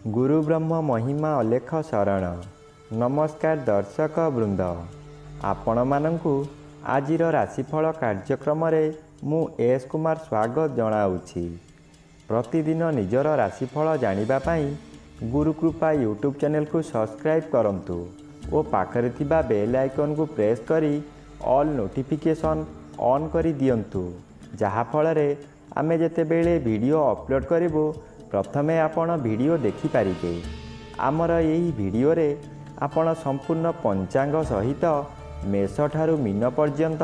गुरु ब्रह्म महिमा अलेख शरण। नमस्कार दर्शक वृंद, आपण मानंकु आजिर राशिफल कार्यक्रम मु एस कुमार स्वागत जनाऊँगी। प्रतिदिन निजर राशिफल जानिबा पाई गुरुकृपा यूट्यूब चैनल को सब्सक्राइब करंतु और पाखरे थिबा बेल आइकन को प्रेस करी ऑल नोटिफिकेशन ऑन करी दियंतु, जहा फଳରେ आमे जेतेबेले वीडियो अपलोड करिवो प्रथमे आपण वीडियो देखि पारिबे। आमर यही वीडियो रे आपण संपूर्ण पंचांग सहित मेष ठारू मीन पर्यंत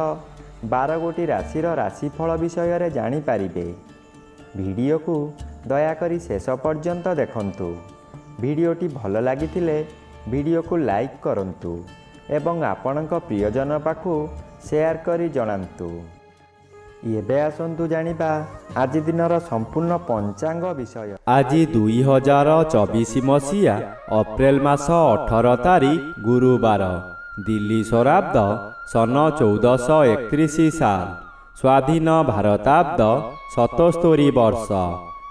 12 गोटी राशिर राशिफल विषय रे जानि पारिबे। वीडियो को दया करी शेष पर्यंत देखंतु। वीडियोटी भल लागिथिले वीडियो को लाइक करंतु एवं आपणक प्रियजन पाखु शेयर करी जणांतु। एबे आसंतु जानिबा आज दिनर संपूर्ण पंचांग विषय। आज 2024 मसीहा अप्रैल मास 18 तारीख गुरुवार, दिल्ली शराब्द सन 1431 साल, स्वाधीन भारताब्द 77 वर्ष,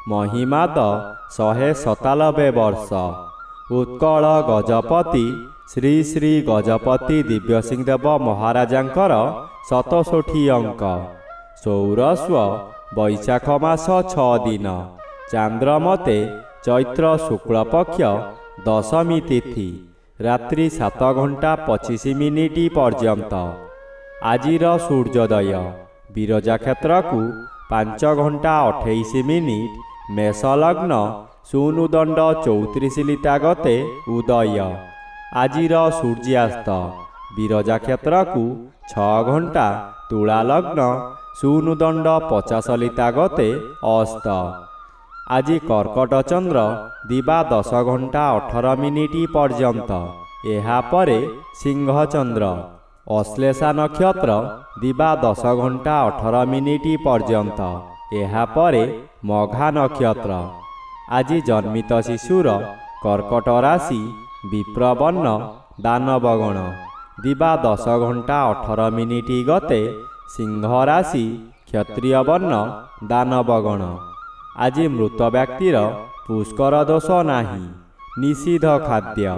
महिमाद 197 वर्ष। उत्कल गजपति श्री श्री गजपति दिव्यसिंहदेव महाराजांकर 67 अंक। सौरस्व वैशाख मास 6 दिन, चांद्रमते चैत्र शुक्ल पक्ष दशमी तिथि, रात्रि 7 घंटा 25 मिनिट पर्यंत। आजिर सूर्योदय विरजा क्षेत्र को 5 घंटा 28 मिनिट, मेष लग्न शूनुदंड 34 लिता गते उदय। आजिर सूर्यास्त विरजा क्षेत्र को 6 घंटा तुला लग्न शूनुदंड 50 लिता गते अस्त। आज कर्कट चंद्र दिवा 10 घंटा 18 मिनिट पर्यंत, एहापरे सिंह चंद्र। अश्लेषा नक्षत्र दिवा 10 घंटा 18 मिनिट पर्यंत, एहापरे मघा नक्षत्र। आज जन्मित शिशुर कर्कट राशि विप्रवर्ण दानवगण, दिवा 10 घंटा 18 मिनिट गते सिंह राशि क्षत्रिय वर्ण दानवगण। आज मृत व्यक्तिर पुष्कर दोष नाही, निषिद्ध खाद्य।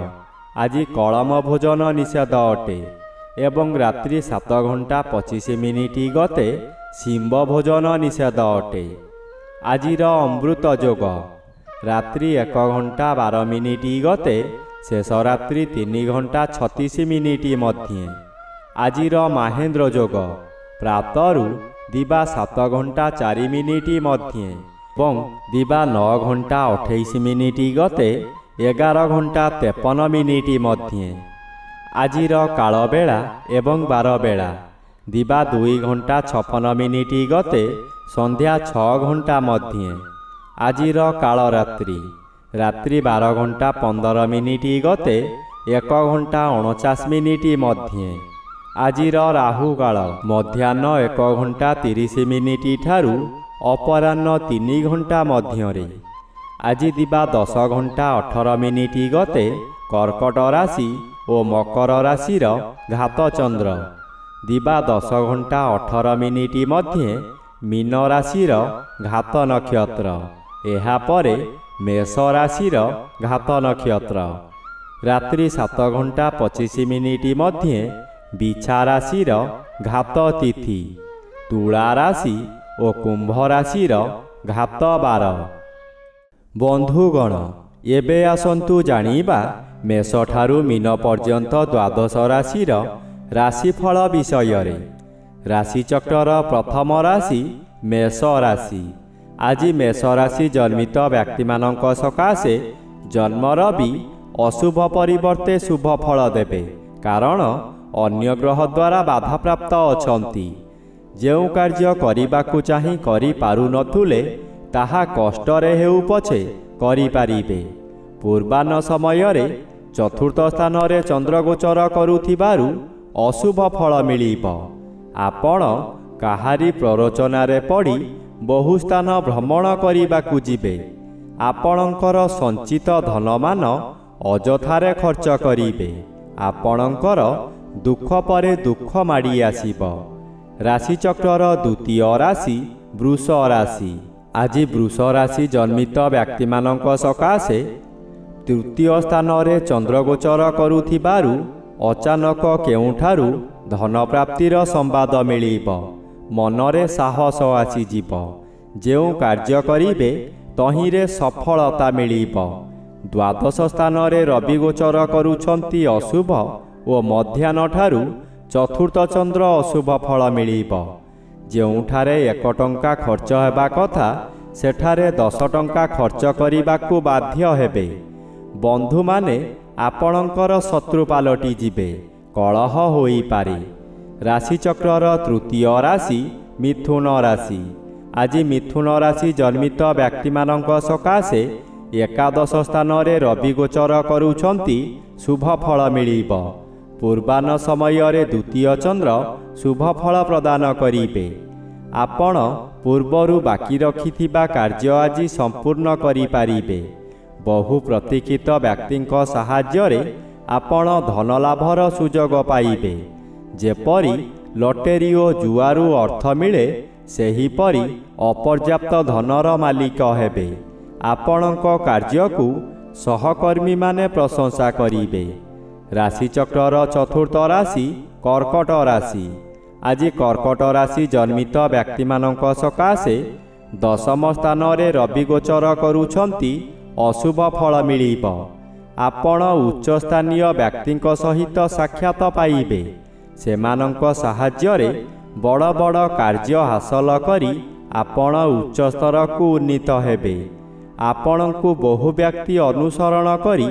आज कलम भोजन निषेध अटे एवं रात्रि 7 घंटा 25 मिनिट गते शिंब भोजन निषेध अटे। आजिर अमृत योग रात्रि 1 घंटा 12 मिनिट गते शेष रात्रि 3 घंटा 36 मिनिट मध्य। आजिर महेंद्र योग प्रातरु दिवा 7 घंटा 4 मिनिट मध्य एवं दिवा 9 घंटा 28 मिनिट गते 11 घंटा 53 मिनिट मध्य। आजिर काल बेला एवं बार बेला दिवा 2 घंटा 56 मिनिट गते संध्या 6 घंटा मध्य। आजिर काल रात्रि रात्रि 12 घंटा 15 मिनिट गते 1 घंटा 49 मिनिट मध्य। आजिर राहु काल मध्याह्न 1 घंटा 30 मिनिट ठारू अपराह्न 3 घंटा मध्य। आज दिवा 10 घंटा 18 मिनिट गते कर्कट राशि और मकर राशिर घात चंद्र, दिवा 10 घंटा 18 मिनिट मध्य मीन राशिर घात नक्षत्र, एहापरे मेष राशिर घात नक्षत्र। रात्रि 7 घंटा 25 मिनिट मध्य बिछा राशिर घात तिथि, तुला राशि और कुंभ राशिर घात बार। बंधुगण, एबे आसंतु जानिबा मेष ठारू मीन पर्यंत द्वादश राशिर राशिफल विषय रे। राशिचक्रर प्रथम राशि मेष राशि। आज मेष राशि जन्मित व्यक्ति मानक सकाशे जन्म रवि अशुभ परिवर्ते शुभ फल देबे, कारण अन्य ग्रह द्वारा बाधा प्राप्त अछंती। जेउ कार्य करिबाकु चाहि करि पारु नथुले ताहा कष्टरे हेउ पछे करि पारिबे। पूर्वाह्न समय रे चतुर्थ स्थान रे चंद्र गोचर करुथिबारु अशुभ फल मिलिब। आपण काहारी प्ररोचना रे पड़ी बहु स्थान भ्रमण करिबाकु जिबे। आपणकर संचित धनमान अजथारे खर्च करिबे। आपणकर दुख परे दुख माड़ी आसीब। राशिचक्रर द्वितीय राशि वृष राशि। आज वृष राशि जन्मित व्यक्ति मानक सकाशे ତୃତୀୟ ସ୍ଥାନରେ ଚନ୍ଦ୍ରଗୋଚର କରୁଥିବାରୁ ଅଚାନକ କେଉଁଠାରୁ ଧନପ୍ରାପ୍ତିର ସମ୍ବାଦ ମିଳିବ। ମନରେ ସାହସ ଆସିଯିବ। ଯେଉଁ କାର୍ଯ୍ୟ କରିବେ ତହିଁରେ ସଫଳତା ମିଳିବ। ଦ୍ୱାଦଶ ସ୍ଥାନରେ ରବି ଗୋଚର କରୁଛନ୍ତି ଅଶୁଭ ଓ ମଧ୍ୟାହ୍ନଠାରୁ ଚତୁର୍ଥ ଚନ୍ଦ୍ର ଅଶୁଭ ଫଳ ମିଳିବ। ଯେଉଁଠାରେ 1 ଟଙ୍କା ଖର୍ଚ୍ଚ ହେବା କଥା ସେଠାରେ 10 ଟଙ୍କା ଖର୍ଚ୍ଚ କରିବାକୁ ବାଧ୍ୟ ହେବେ। ବନ୍ଧୁମାନେ ଆପଣଙ୍କର ଶତ୍ରୁ ପାଲଟି ଯିବେ। କଳହ ହୋଇପାରେ। ରାଶିଚକ୍ରର ତୃତୀୟ ରାଶି ମିଥୁନ ରାଶି। ଆଜି ମିଥୁନ ରାଶି ଜନ୍ମିତ ବ୍ୟକ୍ତିମାନଙ୍କ ସକାଶେ ଏକାଦଶ ସ୍ଥାନରେ ରବି ଗୋଚର କରୁଛନ୍ତି ଶୁଭ ଫଳ ମିଳିବ। ପୂର୍ବାହ୍ନ ସମୟରେ ଦ୍ୱିତୀୟ ଚନ୍ଦ୍ର ଶୁଭ ଫଳ ପ୍ରଦାନ କରିବେ। ଆପଣ ପୂର୍ବରୁ ବାକି ରଖିଥିବା କାର୍ଯ୍ୟ ଆଜି ସମ୍ପୂର୍ଣ୍ଣ କରିପାରିବେ। ବହୁ ପ୍ରତୀକ୍ଷିତ ବ୍ୟକ୍ତିଙ୍କ ସାହାଯ୍ୟରେ ଆପଣ ଧନଲାଭର ସୁଯୋଗ ପାଇବେ। ଯେପରି ଲଟେରୀ ଓ ଜୁଆରୁ ଅର୍ଥ ମିଳେ ସେହିପରି ଅପର୍ଯ୍ୟାପ୍ତ ଧନର ମାଲିକ ହେବେ। ଆପଣଙ୍କ କାର୍ଯ୍ୟକୁ ସହକର୍ମୀମାନେ ପ୍ରଶଂସା କରିବେ। ରାଶିଚକ୍ରର ଚତୁର୍ଥ ରାଶି କର୍କଟ ରାଶି। ଆଜି କର୍କଟ ରାଶି ଜନ୍ମିତ ବ୍ୟକ୍ତିମାନଙ୍କ ସକାଶେ ଦଶମ ସ୍ଥାନରେ ରବି ଗୋଚର କରୁଛନ୍ତି ଅଶୁଭ ଫଳ ମିଳିବ। ଆପଣ ଉଚ୍ଚସ୍ଥାନୀୟ ବ୍ୟକ୍ତିଙ୍କ ସହିତ ସାକ୍ଷାତ ପାଇବେ। ସେମାନଙ୍କ ସାହାଯ୍ୟରେ ବଡ଼ ବଡ଼ କାର୍ଯ୍ୟ ହାସଲ କରି ଆପଣ ଉଚ୍ଚସ୍ତରକୁ ଉନ୍ନୀତ ହେବେ। ଆପଣଙ୍କୁ ବହୁ ବ୍ୟକ୍ତି ଅନୁସରଣ କରି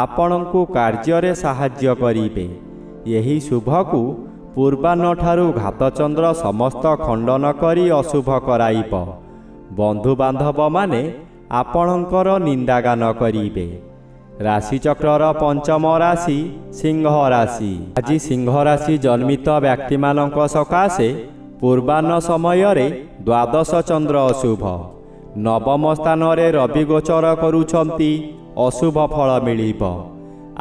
ଆପଣଙ୍କୁ କାର୍ଯ୍ୟରେ ସାହାଯ୍ୟ କରିବେ। ଏହି ଶୁଭକୁ ପୂର୍ବାହ୍ନଠାରୁ ଘାତଚନ୍ଦ୍ର ସମସ୍ତ ଖଣ୍ଡନ କରି ଅଶୁଭ କରାଇବ। ବନ୍ଧୁବାନ୍ଧବମାନେ ଆପଣଙ୍କର ନିନ୍ଦାଗାନ କରିବେ। ରାଶିଚକ୍ରର ପଞ୍ଚମ ରାଶି ସିଂହ ରାଶି। ଆଜି ସିଂହ ରାଶି ଜନ୍ମିତ ବ୍ୟକ୍ତିମାନଙ୍କ ସକାଶେ ପୂର୍ବାହ୍ନ ସମୟରେ ଦ୍ୱାଦଶ ଚନ୍ଦ୍ର ଅଶୁଭ। ନବମ ସ୍ଥାନରେ ରବି ଗୋଚର କରୁଛନ୍ତି ଅଶୁଭ ଫଳ ମିଳିବ।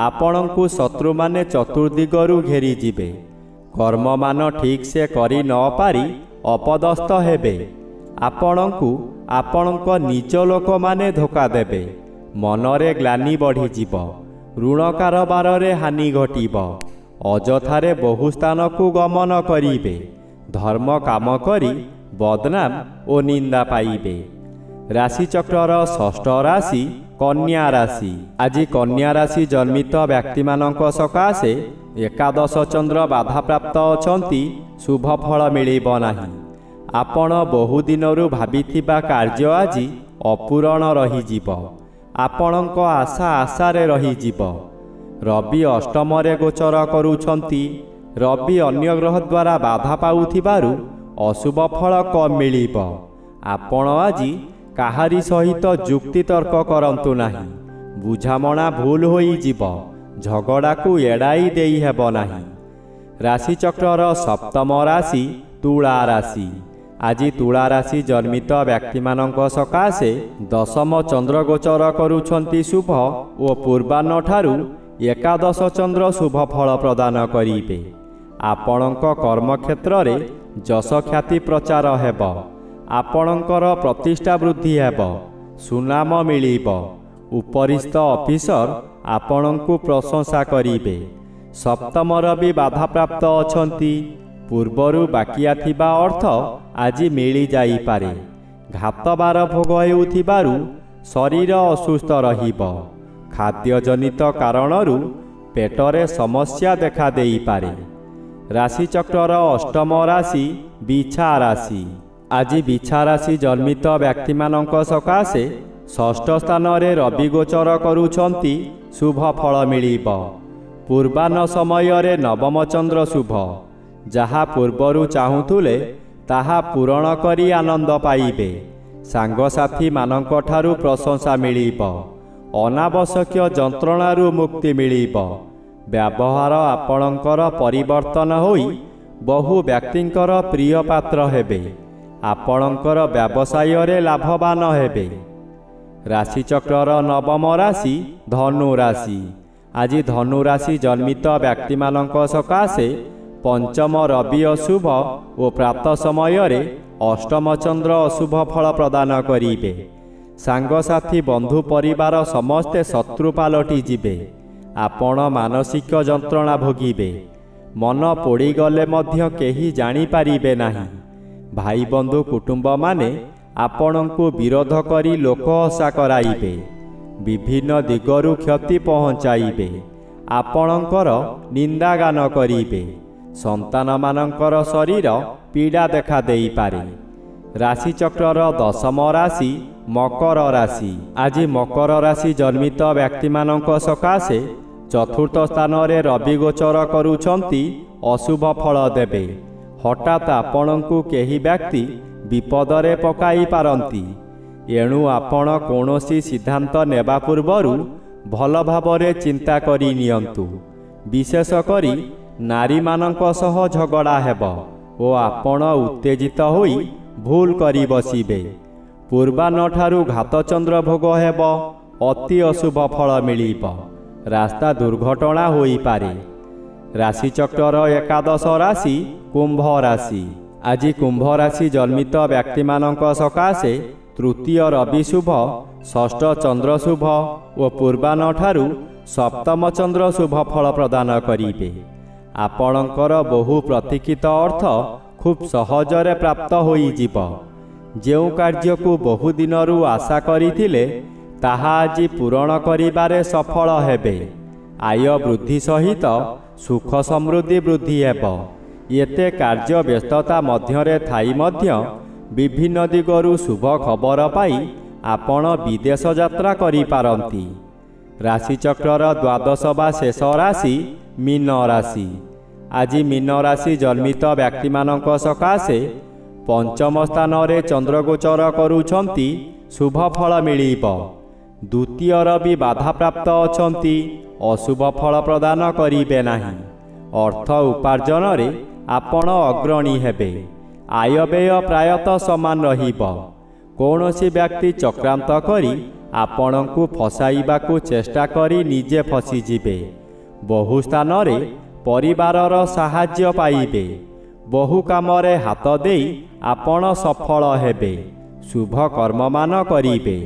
ଆପଣଙ୍କୁ ଶତ୍ରୁମାନେ ଚତୁର୍ଦିଗରୁ ଘେରିଯିବେ। କର୍ମମାନ ଠିକ୍ ସେ କରି ନ ପାରି ଅପଦସ୍ଥ ହେବେ। ଆପଣଙ୍କୁ ଆପଣଙ୍କ ନିଜ ଲୋକମାନେ ଧୋକା ଦେବେ। ମନରେ ଗ୍ଲାନି ବଢ଼ିଯିବ। ଋଣ କାରବାରରେ ହାନି ଘଟିବ। ଅଯଥାରେ ବହୁ ସ୍ଥାନକୁ ଗମନ କରିବେ। ଧର୍ମ କାମ କରି ବଦନାମ ଓ ନିନ୍ଦା ପାଇବେ। ରାଶିଚକ୍ରର ଷଷ୍ଠ ରାଶି କନ୍ୟା ରାଶି। ଆଜି କନ୍ୟା ରାଶି ଜନ୍ମିତ ବ୍ୟକ୍ତିମାନଙ୍କ ସକାଶେ ଏକାଦଶ ଚନ୍ଦ୍ର ବାଧାପ୍ରାପ୍ତ ଅଛନ୍ତି। ଶୁଭ ଫଳ ମିଳିବ ନାହିଁ। ଆପଣ ବହୁଦିନରୁ ଭାବିଥିବା କାର୍ଯ୍ୟ ଆଜି ଅପୂରଣ ରହିଯିବ। ଆପଣଙ୍କ ଆଶା ଆଶାରେ ରହିଯିବ। ରବି ଅଷ୍ଟମରେ ଗୋଚର କରୁଛନ୍ତି। ରବି ଅନ୍ୟ ଗ୍ରହ ଦ୍ୱାରା ବାଧା ପାଉଥିବାରୁ ଅଶୁଭ ଫଳ କମ୍ ମିଳିବ। ଆପଣ ଆଜି କାହାରି ସହିତ ଯୁକ୍ତିତର୍କ କରନ୍ତୁ ନାହିଁ। ବୁଝାମଣା ଭୁଲ ହୋଇଯିବ। ଝଗଡ଼ାକୁ ଏଡ଼ାଇ ଦେଇ ହେବ ନାହିଁ। ରାଶିଚକ୍ରର ସପ୍ତମ ରାଶି ତୁଳା ରାଶି। ଆଜି ତୁଳା ରାଶି ଜନ୍ମିତ ବ୍ୟକ୍ତିମାନଙ୍କ ସକାଶେ ଦଶମ ଚନ୍ଦ୍ର ଗୋଚର କରୁଛନ୍ତି ଶୁଭ ଓ ପୂର୍ବାହ୍ନଠାରୁ ଏକାଦଶ ଚନ୍ଦ୍ର ଶୁଭ ଫଳ ପ୍ରଦାନ କରିବେ। ଆପଣଙ୍କ କର୍ମକ୍ଷେତ୍ରରେ ଯଶ ଖ୍ୟାତି ପ୍ରଚାର ହେବ। ଆପଣଙ୍କର ପ୍ରତିଷ୍ଠା ବୃଦ୍ଧି ହେବ। ସୁନାମ ମିଳିବ। ଉପରିସ୍ଥ ଅଫିସର ଆପଣଙ୍କୁ ପ୍ରଶଂସା କରିବେ। ସପ୍ତମର ବି ବାଧାପ୍ରାପ୍ତ ଅଛନ୍ତି। ପୂର୍ବରୁ ବାକିଆ ଥିବା ଅର୍ଥ ଆଜି ମିଳିଯାଇପାରେ। ଘାତବାର ଭୋଗ ହେଉଥିବାରୁ ଶରୀର ଅସୁସ୍ଥ ରହିବ। ଖାଦ୍ୟଜନିତ କାରଣରୁ ପେଟରେ ସମସ୍ୟା ଦେଖା ଦେଇପାରେ। ରାଶିଚକ୍ରର ଅଷ୍ଟମ ରାଶି ବିଛା ରାଶି। ଆଜି ବିଛା ରାଶି ଜନ୍ମିତ ବ୍ୟକ୍ତିମାନଙ୍କ ସକାଶେ ଷଷ୍ଠ ସ୍ଥାନରେ ରବି ଗୋଚର କରୁଛନ୍ତି। ଶୁଭ ଫଳ ମିଳିବ। ପୂର୍ବାହ୍ନ ସମୟରେ ନବମ ଚନ୍ଦ୍ର ଶୁଭ। ଯାହା ପୂର୍ବରୁ ଚାହୁଁଥିଲେ ତାହା ପୂରଣ କରି ଆନନ୍ଦ ପାଇବେ। ସାଙ୍ଗସାଥୀମାନଙ୍କଠାରୁ ପ୍ରଶଂସା ମିଳିବ। ଅନାବଶ୍ୟକୀୟ ଯନ୍ତ୍ରଣାରୁ ମୁକ୍ତି ମିଳିବ। ବ୍ୟବହାର ଆପଣଙ୍କର ପରିବର୍ତ୍ତନ ହୋଇ ବହୁ ବ୍ୟକ୍ତିଙ୍କର ପ୍ରିୟ ପାତ୍ର ହେବେ। ଆପଣଙ୍କର ବ୍ୟବସାୟରେ ଲାଭବାନ ହେବେ। ରାଶିଚକ୍ରର ନବମ ରାଶି ଧନୁ ରାଶି। ଆଜି ଧନୁ ରାଶି ଜନ୍ମିତ ବ୍ୟକ୍ତିମାନଙ୍କ ସକାଶେ ପଞ୍ଚମ ରବି ଅଶୁଭ ଓ ପ୍ରାତଃ ସମୟରେ ଅଷ୍ଟମ ଚନ୍ଦ୍ର ଅଶୁଭ ଫଳ ପ୍ରଦାନ କରିବେ। ସାଙ୍ଗସାଥୀ ବନ୍ଧୁ ପରିବାର ସମସ୍ତେ ଶତ୍ରୁ ପାଲଟି ଯିବେ। ଆପଣ ମାନସିକ ଯନ୍ତ୍ରଣା ଭୋଗିବେ। ମନ ପୋଡ଼ିଗଲେ ମଧ୍ୟ କେହି ଜାଣିପାରିବେ ନାହିଁ। ଭାଇ ବନ୍ଧୁ କୁଟୁମ୍ବମାନେ ଆପଣଙ୍କୁ ବିରୋଧ କରି ଲୋକହସା କରାଇବେ। ବିଭିନ୍ନ ଦିଗରୁ କ୍ଷତି ପହଞ୍ଚାଇବେ। ଆପଣଙ୍କର ନିନ୍ଦାଗାନ କରିବେ। ସନ୍ତାନମାନଙ୍କର ଶରୀର ପୀଡ଼ା ଦେଖା ଦେଇପାରେ। ରାଶିଚକ୍ରର ଦଶମ ରାଶି ମକର ରାଶି। ଆଜି ମକର ରାଶି ଜନ୍ମିତ ବ୍ୟକ୍ତିମାନଙ୍କ ସକାଶେ ଚତୁର୍ଥ ସ୍ଥାନରେ ରବି ଗୋଚର କରୁଛନ୍ତି ଅଶୁଭ ଫଳ ଦେବେ। ହଠାତ୍ ଆପଣଙ୍କୁ କେହି ବ୍ୟକ୍ତି ବିପଦରେ ପକାଇ ପାରନ୍ତି। ଏଣୁ ଆପଣ କୌଣସି ସିଦ୍ଧାନ୍ତ ନେବା ପୂର୍ବରୁ ଭଲ ଭାବରେ ଚିନ୍ତା କରି ନିଅନ୍ତୁ। ବିଶେଷ କରି ନାରୀମାନଙ୍କ ସହ ଝଗଡ଼ା ହେବ ଓ ଆପଣ ଉତ୍ତେଜିତ ହୋଇ ଭୁଲ କରି ବସିବେ। ପୂର୍ବାହ୍ନଠାରୁ ଘାତଚନ୍ଦ୍ର ଭୋଗ ହେବ। ଅତି ଅଶୁଭ ଫଳ ମିଳିବ। ରାସ୍ତା ଦୁର୍ଘଟଣା ହୋଇପାରେ। ରାଶିଚକ୍ରର ଏକାଦଶ ରାଶି କୁମ୍ଭ ରାଶି। ଆଜି କୁମ୍ଭ ରାଶି ଜନ୍ମିତ ବ୍ୟକ୍ତିମାନଙ୍କ ସକାଶେ ତୃତୀୟ ରବି ଶୁଭ, ଷଷ୍ଠ ଚନ୍ଦ୍ର ଶୁଭ ଓ ପୂର୍ବାହ୍ନଠାରୁ ସପ୍ତମ ଚନ୍ଦ୍ର ଶୁଭ ଫଳ ପ୍ରଦାନ କରିବେ। ଆପଣଙ୍କର ବହୁ ପ୍ରତୀକ୍ଷିତ ଅର୍ଥ ଖୁବ୍ ସହଜରେ ପ୍ରାପ୍ତ ହୋଇଯିବ। ଯେଉଁ କାର୍ଯ୍ୟକୁ ବହୁ ଦିନରୁ ଆଶା କରିଥିଲେ ତାହା ଆଜି ପୂରଣ କରିବାରେ ସଫଳ ହେବେ। ଆୟ ବୃଦ୍ଧି ସହିତ ସୁଖ ସମୃଦ୍ଧି ବୃଦ୍ଧି ହେବ। ଏତେ କାର୍ଯ୍ୟ ବ୍ୟସ୍ତତା ମଧ୍ୟରେ ଥାଇ ମଧ୍ୟ ବିଭିନ୍ନ ଦିଗରୁ ଶୁଭ ଖବର ପାଇ ଆପଣ ବିଦେଶ ଯାତ୍ରା କରିପାରନ୍ତି। ରାଶିଚକ୍ରର ଦ୍ୱାଦଶ ବା ଶେଷ ରାଶି ମୀନ ରାଶି। ଆଜି ମୀନ ରାଶି ଜନ୍ମିତ ବ୍ୟକ୍ତିମାନଙ୍କ ସକାଶେ ପଞ୍ଚମ ସ୍ଥାନରେ ଚନ୍ଦ୍ରଗୋଚର କରୁଛନ୍ତି ଶୁଭ ଫଳ ମିଳିବ। ଦ୍ୱିତୀୟ ରବି ବାଧାପ୍ରାପ୍ତ ଅଛନ୍ତି। ଅଶୁଭ ଫଳ ପ୍ରଦାନ କରିବେ ନାହିଁ। ଅର୍ଥ ଉପାର୍ଜନରେ ଆପଣ ଅଗ୍ରଣୀ ହେବେ। ଆୟବ୍ୟୟ ପ୍ରାୟତଃ ସମାନ ରହିବ। କୌଣସି ବ୍ୟକ୍ତି ଚକ୍ରାନ୍ତ କରି ଆପଣଙ୍କୁ ଫସାଇବାକୁ ଚେଷ୍ଟା କରି ନିଜେ ଫସିଯିବେ। ବହୁ ସ୍ଥାନରେ ପରିବାରର ସାହାଯ୍ୟ ପାଇବେ। ବହୁ କାମରେ ହାତ ଦେଇ ଆପଣ ସଫଳ ହେବେ। ଶୁଭ କର୍ମମାନ କରିବେ।